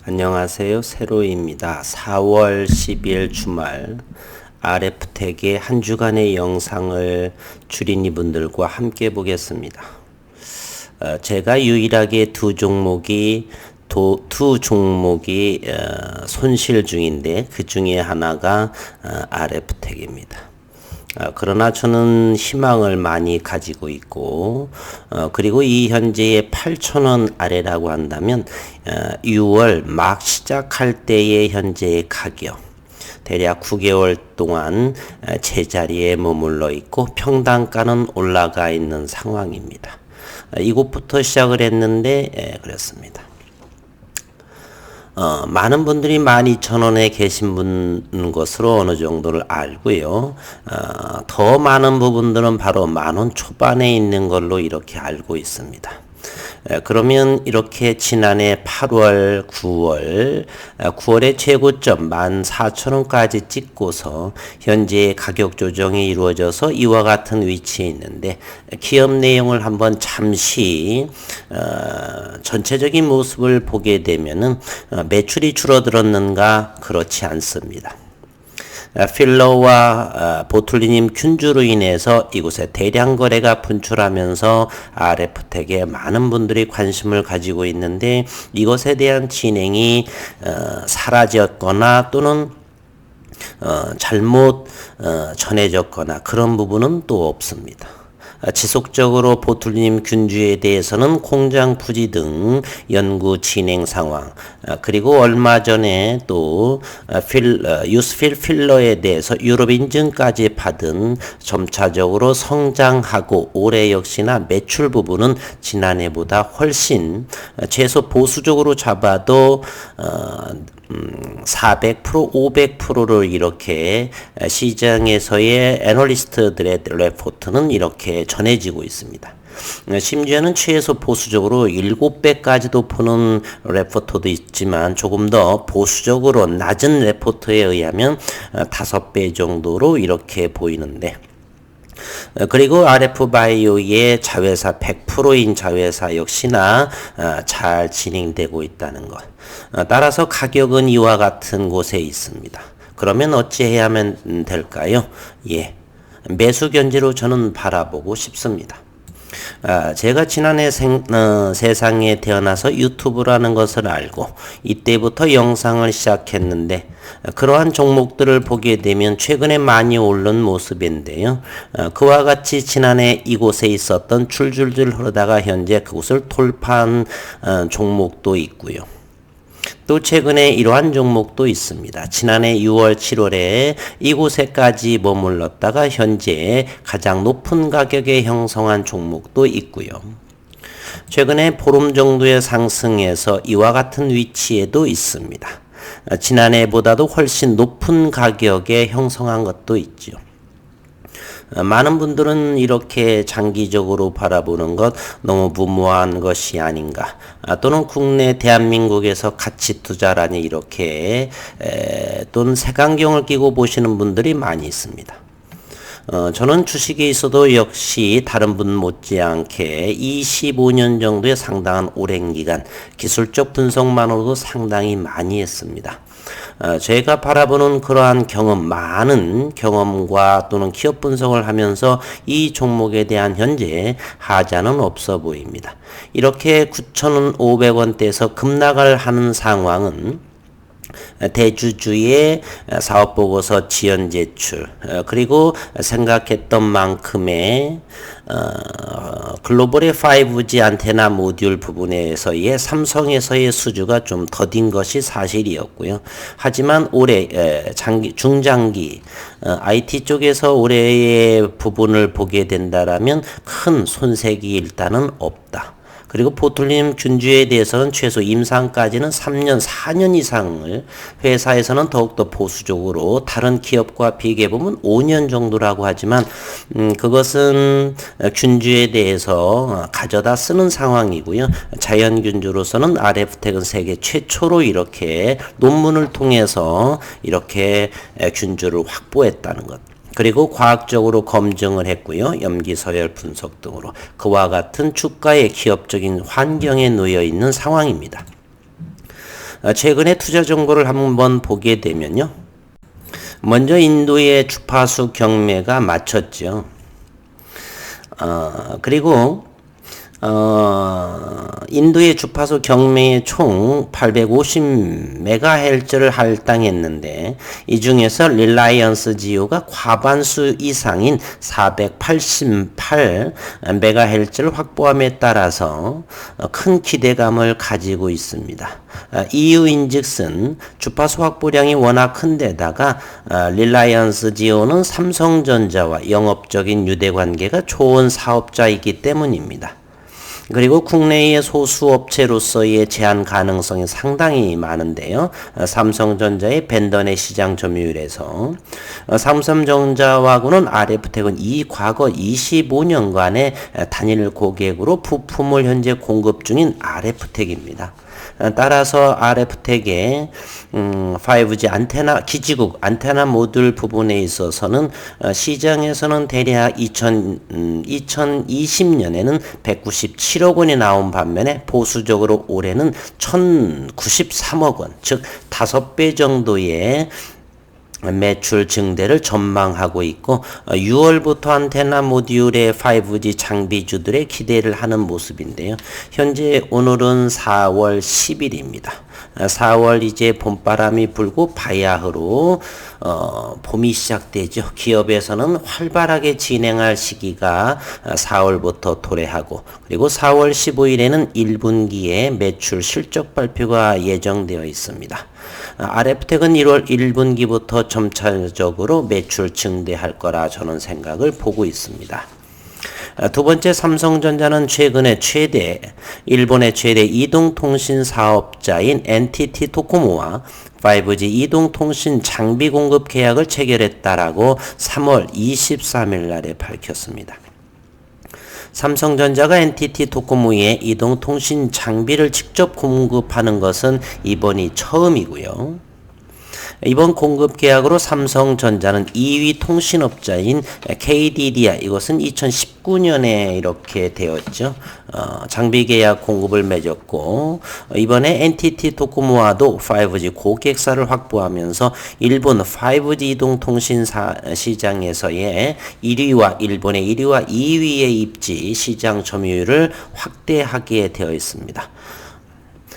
안녕하세요. 세로이입니다. 4월 10일 주말 RF택의 한 주간의 영상을 주린이 분들과 함께 보겠습니다. 제가 유일하게 두 종목이 손실 중인데 그 중에 하나가 RF택입니다. 그러나 저는 희망을 많이 가지고 있고 그리고 이 현재의 8,000원 아래라고 한다면 6월 막 시작할 때의 현재의 가격 대략 9개월 동안 제자리에 머물러 있고 평단가는 올라가 있는 상황입니다. 이곳부터 시작을 했는데 그렇습니다. 많은 분들이 12,000원에 계신 것으로 어느 정도를 알고요. 더 많은 부분들은 바로 10,000원 초반에 있는 걸로 이렇게 알고 있습니다. 그러면 이렇게 지난해 8월, 9월의 최고점 14,000원까지 찍고서 현재 가격 조정이 이루어져서 이와 같은 위치에 있는데 기업 내용을 한번 잠시 전체적인 모습을 보게 되면은 매출이 줄어들었는가? 그렇지 않습니다. 필러와 보툴리늄 균주로 인해서 이곳에 대량 거래가 분출하면서 RF택에 많은 분들이 관심을 가지고 있는데 이것에 대한 진행이 사라졌거나 또는 잘못 전해졌거나 그런 부분은 또 없습니다. 지속적으로 보툴리늄 균주에 대해서는 공장 부지 등 연구 진행 상황 그리고 얼마 전에 또 유스필 필러에 대해서 유럽 인증까지 받은 점차적으로 성장하고 올해 역시나 매출 부분은 지난해보다 훨씬 최소 보수적으로 잡아도 400%, 500%를 이렇게 시장에서의 애널리스트들의 레포트는 이렇게 전해지고 있습니다. 심지어는 최소 보수적으로 7배까지도 보는 레포트도 있지만 조금 더 보수적으로 낮은 레포트에 의하면 5배 정도로 이렇게 보이는데 그리고 RF바이오의 자회사 100%인 자회사 역시나 잘 진행되고 있다는 것. 따라서 가격은 이와 같은 곳에 있습니다. 그러면 어찌해야 하면 될까요? 매수 견지로 저는 바라보고 싶습니다. 제가 지난해 세상에 태어나서 유튜브라는 것을 알고 이때부터 영상을 시작했는데 그러한 종목들을 보게 되면 최근에 많이 오른 모습인데요. 그와 같이 지난해 이곳에 있었던 줄줄줄 흐르다가 현재 그곳을 돌파한 종목도 있고요. 또 최근에 이러한 종목도 있습니다. 지난해 6월, 7월에 이곳에까지 머물렀다가 현재 가장 높은 가격에 형성한 종목도 있고요. 최근에 보름 정도의 상승에서 이와 같은 위치에도 있습니다. 지난해보다도 훨씬 높은 가격에 형성한 것도 있죠. 많은 분들은 이렇게 장기적으로 바라보는 것 너무 무모한 것이 아닌가 또는 국내 대한민국에서 가치 투자라니 이렇게 또는 색안경을 끼고 보시는 분들이 많이 있습니다. 저는 주식에 있어도 역시 다른 분 못지않게 25년 정도의 상당한 오랜 기간 기술적 분석만으로도 상당히 많이 했습니다. 제가 바라보는 그러한 많은 경험과 또는 기업 분석을 하면서 이 종목에 대한 현재 하자는 없어 보입니다. 이렇게 9,500원대에서 급락을 하는 상황은 대주주의 사업보고서 지연 제출 그리고 생각했던 만큼의 글로벌의 5G 안테나 모듈 부분에서의 삼성에서의 수주가 좀 더딘 것이 사실이었고요. 하지만 올해 중장기 IT 쪽에서 올해의 부분을 보게 된다라면 큰 손색이 일단은 없다. 그리고 보툴리늄 균주에 대해서는 최소 임상까지는 3년, 4년 이상을 회사에서는 더욱더 보수적으로 다른 기업과 비교해 보면 5년 정도라고 하지만 그것은 균주에 대해서 가져다 쓰는 상황이고요. 자연균주로서는 RF택은 세계 최초로 이렇게 논문을 통해서 이렇게 균주를 확보했다는 것. 그리고 과학적으로 검증을 했고요. 염기서열 분석 등으로 그와 같은 주가의 기업적인 환경에 놓여 있는 상황입니다. 최근에 투자 정보를 한번 보게 되면요. 먼저 인도의 주파수 경매가 마쳤죠. 그리고 인도의 주파수 경매에 총 850MHz를 할당했는데 이 중에서 릴라이언스 지오가 과반수 이상인 488MHz를 확보함에 따라서 큰 기대감을 가지고 있습니다. 이유인즉슨 주파수 확보량이 워낙 큰 데다가 릴라이언스 지오는 삼성전자와 영업적인 유대관계가 좋은 사업자이기 때문입니다. 그리고 국내의 소수 업체로서의 제한 가능성이 상당히 많은데요. 삼성전자의 벤더 내 시장 점유율에서 삼성전자하고는 RF텍은 과거 25년간의 단일 고객으로 부품을 현재 공급 중인 RF텍입니다. 따라서 RF텍의 5G 안테나 기지국 안테나 모듈 부분에 있어서는 시장에서는 대략 2020년에는 197억 원이 나온 반면에 보수적으로 올해는 1093억 원, 즉 5배 정도의 매출 증대를 전망하고 있고 6월부터 안테나 모듈의 5G 장비주들의 기대를 하는 모습인데요. 현재 오늘은 4월 10일입니다. 4월 이제 봄바람이 불고 바야흐로 봄이 시작되죠. 기업에서는 활발하게 진행할 시기가 4월부터 도래하고 그리고 4월 15일에는 1분기에 매출 실적 발표가 예정되어 있습니다. RF텍은 1월 1분기부터 점차적으로 매출 증대할 거라 저는 생각을 보고 있습니다. 두 번째, 삼성전자는 최근에 일본의 최대 이동통신 사업자인 NTT 도코모와 5G 이동통신 장비 공급 계약을 체결했다라고 3월 23일 날에 밝혔습니다. 삼성전자가 NTT 도코모에 이동통신 장비를 직접 공급하는 것은 이번이 처음이고요. 이번 공급 계약으로 삼성전자는 2위 통신업자인 KDDI, 이것은 2019년에 이렇게 되었죠. 장비 계약 공급을 맺었고 이번에 NTT 도코모와도 5G 고객사를 확보하면서 일본 5G 이동통신 시장에서의 1위와 일본의 1위와 2위의 입지 시장 점유율을 확대하게 되어 있습니다.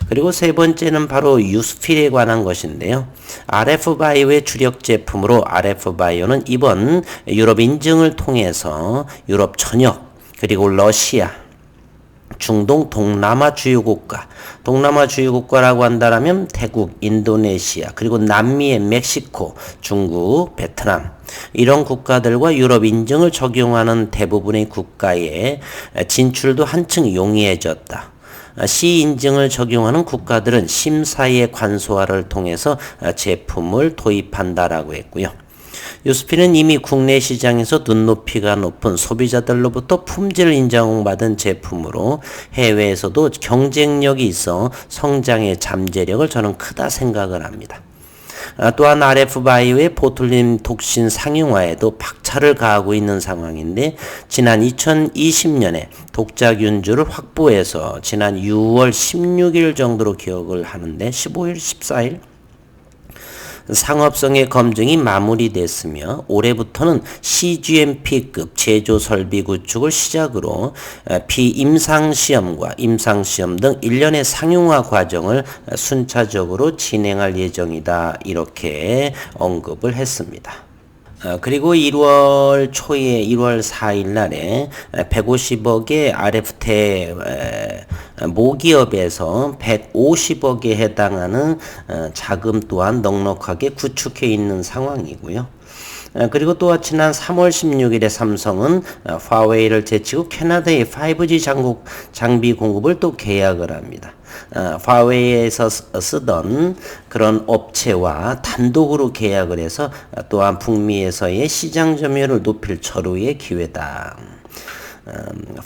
그리고 세 번째는 바로 유스필에 관한 것인데요. RF바이오의 주력 제품으로 RF바이오는 이번 유럽 인증을 통해서 유럽 전역 그리고 러시아, 중동, 동남아 주요 국가라고 한다면 태국, 인도네시아, 그리고 남미의 멕시코, 중국, 베트남 이런 국가들과 유럽 인증을 적용하는 대부분의 국가에 진출도 한층 용이해졌다. C 인증을 적용하는 국가들은 심사의 관소화를 통해서 제품을 도입한다라고 했고요. 유스피는 이미 국내 시장에서 눈높이가 높은 소비자들로부터 품질 인정받은 제품으로 해외에서도 경쟁력이 있어 성장의 잠재력을 저는 크다 생각을 합니다. 또한 RF바이오의 보툴린 톡신 상용화에도 박차를 가하고 있는 상황인데 지난 2020년에 독자균주를 확보해서 지난 6월 16일 정도로 기억을 하는데 15일, 14일 상업성의 검증이 마무리됐으며 올해부터는 CGMP급 제조 설비 구축을 시작으로 비임상시험과 임상시험 등 1년의 상용화 과정을 순차적으로 진행할 예정이다 이렇게 언급을 했습니다. 그리고 1월 초에 1월 4일 날에 150억의 RF텍 모기업에서 150억에 해당하는 자금 또한 넉넉하게 구축해 있는 상황이고요. 그리고 또 지난 3월 16일에 삼성은 화웨이를 제치고 캐나다의 5G 장비 공급을 또 계약을 합니다. 화웨이에서 쓰던 그런 업체와 단독으로 계약을 해서 또한 북미에서의 시장 점유율을 높일 절호의 기회다.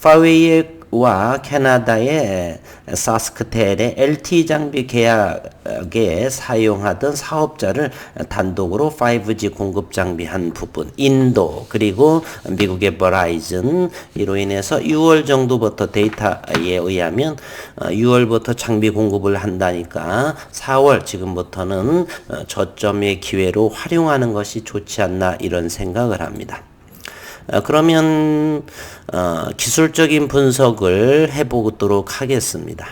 화웨이의 와 캐나다의 사스크텔의 LTE 장비 계약에 사용하던 사업자를 단독으로 5G 공급 장비한 부분, 인도 그리고 미국의 버라이즌, 이로 인해서 6월 정도부터 데이터에 의하면 6월부터 장비 공급을 한다니까 4월 지금부터는 저점의 기회로 활용하는 것이 좋지 않나 이런 생각을 합니다. 그러면 기술적인 분석을 해보도록 하겠습니다.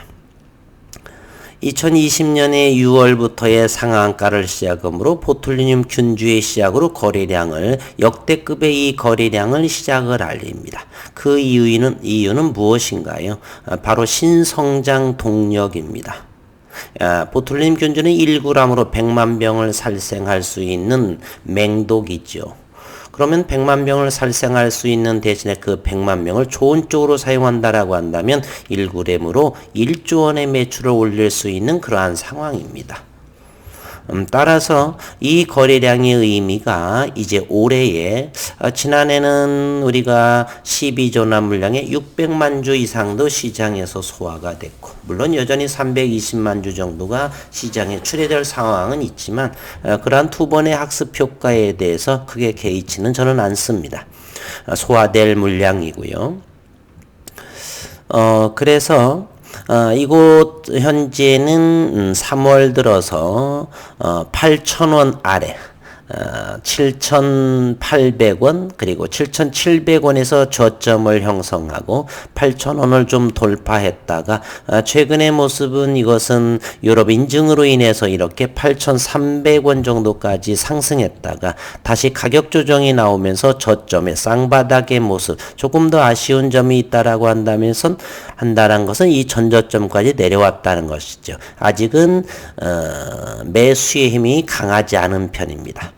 2020년의 6월부터의 상한가를 시작으로 보툴리늄 균주의 시작으로 거래량을 역대급의 이 거래량을 시작을 알립니다. 그 이유는 무엇인가요? 바로 신성장 동력입니다. 보툴리늄 균주는 1g으로 100만 병을 살생할 수 있는 맹독이죠. 그러면 100만 병을 살생할 수 있는 대신에 그 100만 병을 좋은 쪽으로 사용한다라고 한다면 1g으로 1조 원의 매출을 올릴 수 있는 그러한 상황입니다. 따라서 이 거래량의 의미가 이제 올해에 지난해는 우리가 12조나 물량의 600만 주 이상도 시장에서 소화가 됐고, 물론 여전히 320만 주 정도가 시장에 출해될 상황은 있지만 그러한 두 번의 학습 효과에 대해서 크게 개의치는 저는 않습니다. 소화될 물량이고요. 그래서 이곳 현재는 3월 들어서 8,000원 아래 7,800원 그리고 7,700원에서 저점을 형성하고 8,000원을 좀 돌파했다가 최근의 모습은 이것은 유럽 인증으로 인해서 이렇게 8,300원 정도까지 상승했다가 다시 가격 조정이 나오면서 저점의 쌍바닥의 모습, 조금 더 아쉬운 점이 있다라고 한다는 것은 이 전저점까지 내려왔다는 것이죠. 아직은 매수의 힘이 강하지 않은 편입니다.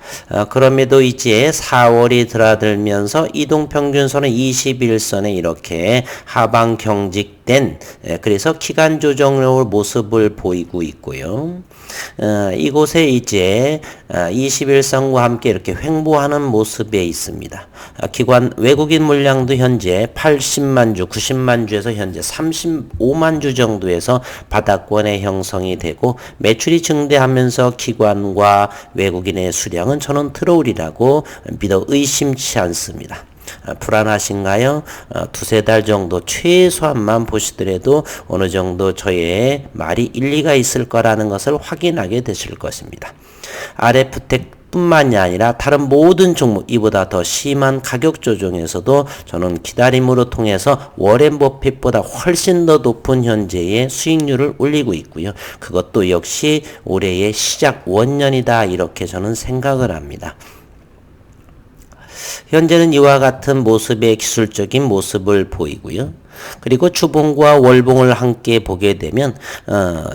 그럼에도 이제 4월이 드나들면서 이동평균선은 21선에 이렇게 하방 경직된, 그래서 기간 조정의 모습을 보이고 있고요. 이곳에 이제 21선과 함께 이렇게 횡보하는 모습에 있습니다. 외국인 물량도 현재 80만 주, 90만 주에서 현재 35만 주 정도에서 바닥권의 형성이 되고, 매출이 증대하면서 기관과 외국인의 수량은 저는 들어오리라고 믿어 의심치 않습니다. 불안하신가요? 두세 달 정도 최소한만 보시더라도 어느 정도 저의 말이 일리가 있을 거라는 것을 확인하게 되실 것입니다. RF텍 뿐만이 아니라 다른 모든 종목, 이보다 더 심한 가격 조정에서도 저는 기다림으로 통해서 워렌 버핏보다 훨씬 더 높은 현재의 수익률을 올리고 있고요. 그것도 역시 올해의 시작 원년이다, 이렇게 저는 생각을 합니다. 현재는 이와 같은 모습의 기술적인 모습을 보이고요. 그리고 주봉과 월봉을 함께 보게 되면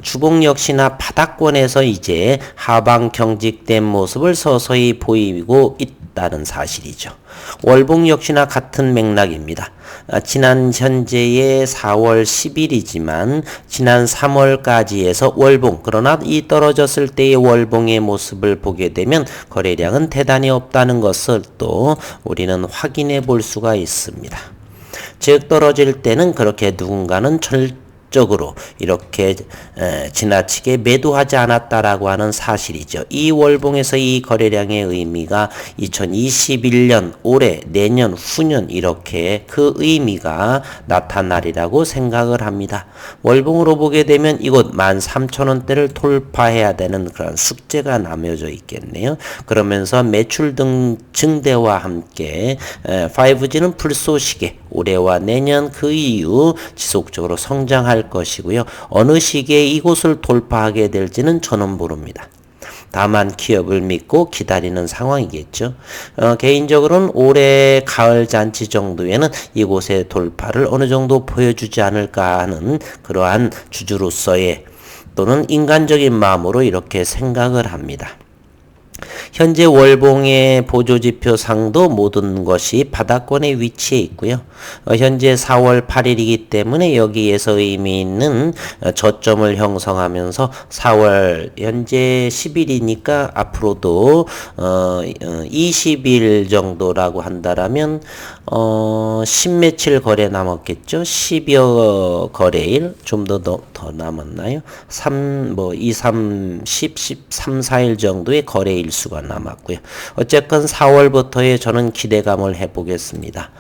주봉 역시나 바닥권에서 이제 하방 경직된 모습을 서서히 보이고 있다는 사실이죠. 월봉 역시나 같은 맥락입니다. 지난 현재의 4월 10일이지만 지난 3월까지 해서 월봉, 그러나 이 떨어졌을 때의 월봉의 모습을 보게 되면 거래량은 대단히 없다는 것을 또 우리는 확인해 볼 수가 있습니다. 즉 떨어질 때는 그렇게 누군가는 적으로 이렇게 지나치게 매도하지 않았다라고 하는 사실이죠. 이 월봉에서 이 거래량의 의미가 2021년, 올해, 내년, 후년 이렇게 그 의미가 나타나리라고 생각을 합니다. 월봉으로 보게 되면 이곳 13,000원대를 돌파해야 되는 그런 숙제가 남겨져 있겠네요. 그러면서 매출 등 증대와 함께 5G는 불쏘시개 올해와 내년 그 이후 지속적으로 성장할 것이고요. 어느 시기에 이곳을 돌파하게 될지는 저는 모릅니다. 다만 기업을 믿고 기다리는 상황이겠죠. 개인적으로는 올해 가을 잔치 정도에는 이곳의 돌파를 어느 정도 보여주지 않을까 하는 그러한 주주로서의 또는 인간적인 마음으로 이렇게 생각을 합니다. 현재 월봉의 보조지표상도 모든 것이 바닥권에 위치해 있고요. 현재 4월 8일이기 때문에 여기에서 의미 있는 저점을 형성하면서 4월 현재 10일이니까 앞으로도 20일 정도라고 한다라면 10며칠 거래 남았겠죠. 10여 거래일 좀 더 남았나요? 2, 3, 10, 13, 4일 정도의 거래일 수가 남았고요. 어쨌건 4월부터의 저는 기대감을 해보겠습니다.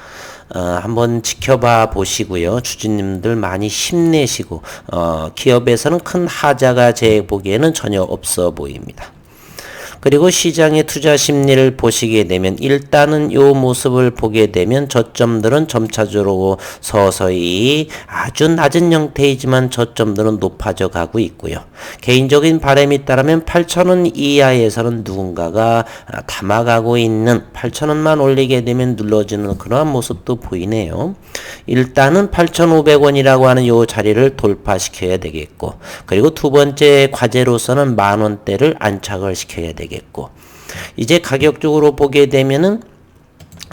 한번 지켜봐 보시고요. 주주님들 많이 힘내시고 기업에서는 큰 하자가 제 보기에는 전혀 없어 보입니다. 그리고 시장의 투자 심리를 보시게 되면 일단은 요 모습을 보게 되면 저점들은 점차적으로 서서히 아주 낮은 형태이지만 저점들은 높아져 가고 있고요. 개인적인 바람이 있다면 8,000원 이하에서는 누군가가 담아가고 있는 8,000원만 올리게 되면 눌러지는 그러한 모습도 보이네요. 일단은 8,500원이라고 하는 요 자리를 돌파시켜야 되겠고, 그리고 두 번째 과제로서는 만원대를 안착을 시켜야 되겠고, 이제 가격적으로 보게 되면은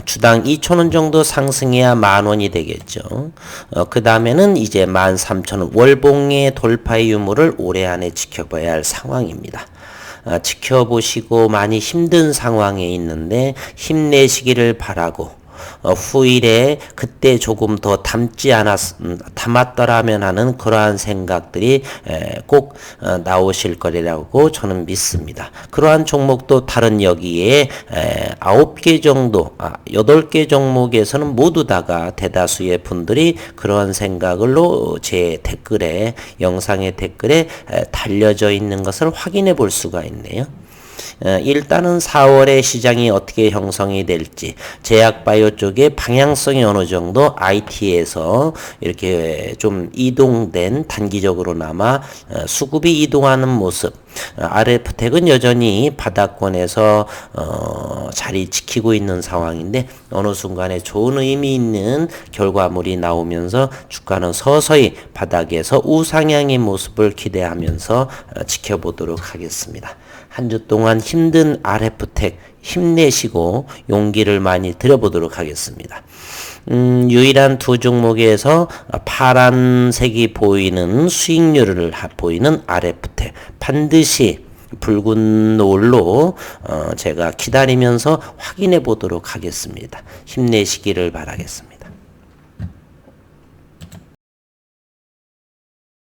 주당 2,000원 정도 상승해야 만원이 되겠죠. 그 다음에는 이제 13,000원 월봉의 돌파의 유무를 올해 안에 지켜봐야 할 상황입니다. 지켜보시고 많이 힘든 상황에 있는데 힘내시기를 바라고, 후일에 그때 조금 더 담았더라면 하는 그러한 생각들이 꼭 나오실 거리라고 저는 믿습니다. 그러한 종목도 다른 여기에 9개 정도, 8개 종목에서는 모두 다가 대다수의 분들이 그러한 생각으로 제 댓글에, 영상의 댓글에 달려져 있는 것을 확인해 볼 수가 있네요. 일단은 4월에 시장이 어떻게 형성이 될지, 제약바이오 쪽의 방향성이 어느 정도 IT에서 이렇게 좀 이동된, 단기적으로나마 수급이 이동하는 모습, RF텍은 여전히 바닥권에서 자리 지키고 있는 상황인데 어느 순간에 좋은 의미 있는 결과물이 나오면서 주가는 서서히 바닥에서 우상향의 모습을 기대하면서 지켜보도록 하겠습니다. 한 주 동안 힘든 RF텍 힘내시고 용기를 많이 들여보도록 하겠습니다. 유일한 두 종목에서 파란색이 보이는 수익률을 보이는 RF텍 반드시 붉은 노을로 제가 기다리면서 확인해 보도록 하겠습니다. 힘내시기를 바라겠습니다.